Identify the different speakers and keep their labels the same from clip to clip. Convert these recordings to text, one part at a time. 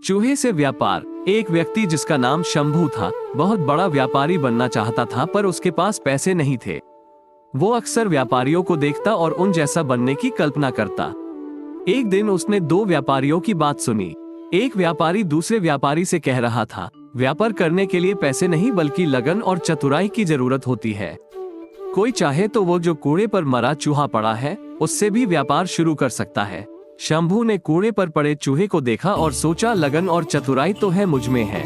Speaker 1: चूहे से व्यापार। एक व्यक्ति जिसका नाम शंभू था बहुत बड़ा व्यापारी बनना चाहता था, पर उसके पास पैसे नहीं थे। वो अक्सर व्यापारियों को देखता और उन जैसा बनने की कल्पना करता। एक दिन उसने दो व्यापारियों की बात सुनी। एक व्यापारी दूसरे व्यापारी से कह रहा था, व्यापार करने के लिए पैसे नहीं बल्कि लगन और चतुराई की जरूरत होती है। कोई चाहे तो वो जो कूड़े पर मरा चूहा पड़ा है उससे भी व्यापार शुरू कर सकता है। शंभू ने कूड़े पर पड़े चूहे को देखा और सोचा, लगन और चतुराई तो है मुझ में है,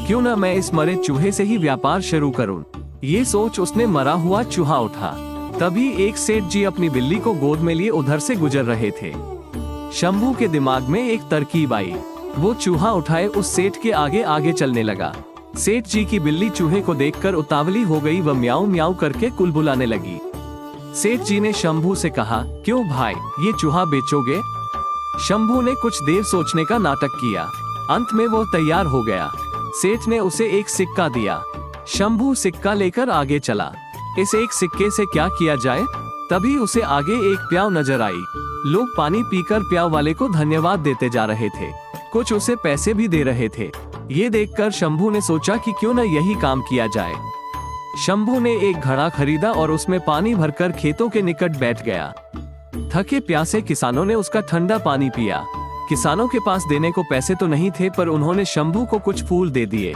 Speaker 1: क्यों ना मैं इस मरे चूहे से ही व्यापार शुरू करूं। ये सोच उसने मरा हुआ चूहा उठा। तभी एक सेठ जी अपनी बिल्ली को गोद में लिए उधर से गुजर रहे थे। शंभू के दिमाग में एक तरकीब आई। वो चूहा उठाए उस सेठ के आगे आगे चलने लगा। सेठ जी की बिल्ली चूहे को देखकर उतावली हो गई, वह म्याऊं म्याऊं करके कुलबुलाने लगी। सेठ जी ने शंभू से कहा, क्यों भाई, ये चूहा बेचोगे? शंभू ने कुछ देर सोचने का नाटक किया। अंत में वो तैयार हो गया। सेठ ने उसे एक सिक्का दिया। शंभू सिक्का लेकर आगे चला। इस एक सिक्के से क्या किया जाए? तभी उसे आगे एक प्याव नजर आई। लोग पानी पीकर प्याव वाले को धन्यवाद देते जा रहे थे, कुछ उसे पैसे भी दे रहे थे। ये देखकर शंभू ने सोचा कि क्यों न यही काम किया जाए। शंभू ने एक घड़ा खरीदा और उसमें पानी भरकर खेतों के निकट बैठ गया। थके प्यासे किसानों ने उसका ठंडा पानी पिया। किसानों के पास देने को पैसे तो नहीं थे, पर उन्होंने शंभू को कुछ फूल दे दिए।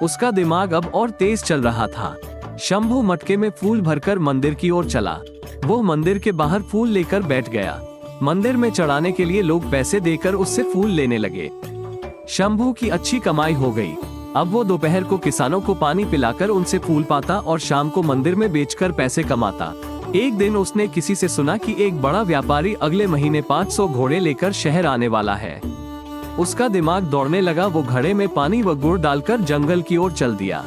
Speaker 1: उसका दिमाग अब और तेज चल रहा था। शंभू मटके में फूल भरकर मंदिर की ओर चला। वो मंदिर के बाहर फूल लेकर बैठ गया। मंदिर में चढ़ाने के लिए लोग पैसे देकर उससे फूल लेने लगे। शंभू की अच्छी कमाई हो गई। अब वो दोपहर को किसानों को पानी पिलाकर उनसे फूल पाता और शाम को मंदिर में बेचकर पैसे कमाता। एक दिन उसने किसी से सुना कि एक बड़ा व्यापारी अगले महीने 500 घोड़े लेकर शहर आने वाला है। उसका दिमाग दौड़ने लगा। वो घड़े में पानी व गुड़ डालकर जंगल की ओर चल दिया।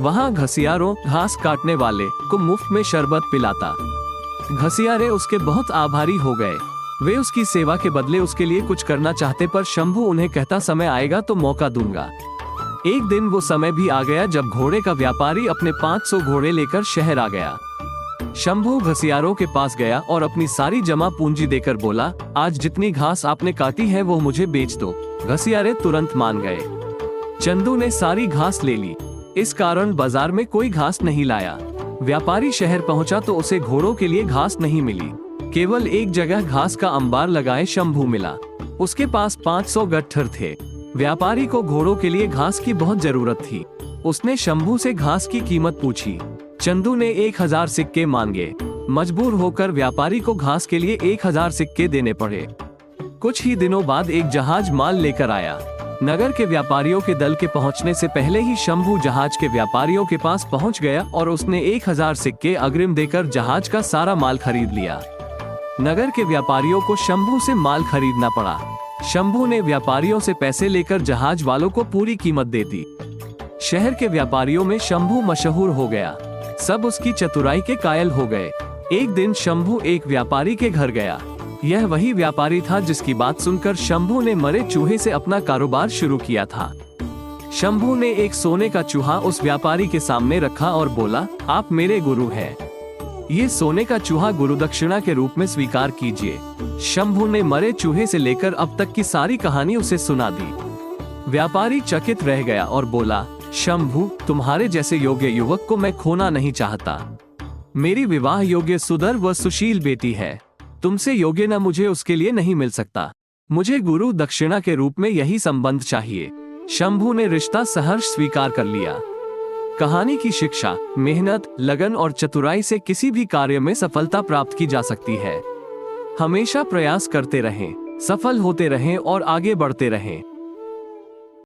Speaker 1: वहाँ घसियारों, घास काटने वाले को मुफ्त में शरबत पिलाता। घसियारे उसके बहुत आभारी हो गए। वे उसकी सेवा के बदले उसके लिए कुछ करना चाहते, पर शंभू उन्हें कहता, समय आएगा तो मौका दूंगा। एक दिन वो समय भी आ गया जब घोड़े का व्यापारी अपने 500 घोड़े लेकर शहर आ गया। शंभू घसियारों के पास गया और अपनी सारी जमा पूंजी देकर बोला, आज जितनी घास आपने काटी है वो मुझे बेच दो। घसियारे तुरंत मान गए। चंदू ने सारी घास ले ली। इस कारण बाजार में कोई घास नहीं लाया। व्यापारी शहर पहुंचा तो उसे घोड़ों के लिए घास नहीं मिली। केवल एक जगह घास का अंबार लगाए शंभू मिला। उसके पास 500 गट्ठर थे। व्यापारी को घोड़ों के लिए घास की बहुत जरूरत थी। उसने शंभू से घास की कीमत पूछी। चंदू ने 1000 सिक्के मांगे। मजबूर होकर व्यापारी को घास के लिए 1000 सिक्के देने पड़े। कुछ ही दिनों बाद एक जहाज माल लेकर आया। नगर के व्यापारियों के दल के पहुंचने से पहले ही शंभू जहाज के व्यापारियों के पास पहुंच गया और उसने 1000 सिक्के अग्रिम देकर जहाज का सारा माल खरीद लिया। नगर के व्यापारियों को शंभू से माल खरीदना पड़ा। शंभू ने व्यापारियों से पैसे लेकर जहाज वालों को पूरी कीमत दे दी। शहर के व्यापारियों में शंभू मशहूर हो गया। सब उसकी चतुराई के कायल हो गए। एक दिन शंभू एक व्यापारी के घर गया। यह वही व्यापारी था जिसकी बात सुनकर शंभू ने मरे चूहे से अपना कारोबार शुरू किया था। शंभू ने एक सोने का चूहा उस व्यापारी के सामने रखा और बोला, आप मेरे गुरु हैं। ये सोने का चूहा गुरु दक्षिणा के रूप में स्वीकार कीजिए। शंभू ने मरे चूहे से लेकर अब तक की सारी कहानी उसे सुना दी। व्यापारी चकित रह गया और बोला, शंभू, तुम्हारे जैसे योग्य युवक को मैं खोना नहीं चाहता। मेरी विवाह योग्य सुंदर व सुशील बेटी है। तुमसे योग्य न मुझे उसके लिए नहीं मिल सकता। मुझे गुरु दक्षिणा के रूप में यही संबंध चाहिए। शंभू ने रिश्ता सहर्ष स्वीकार कर लिया। कहानी की शिक्षा, मेहनत, लगन और चतुराई से किसी भी कार्य में सफलता प्राप्त की जा सकती है। हमेशा प्रयास करते रहें, सफल होते रहें और आगे बढ़ते रहें।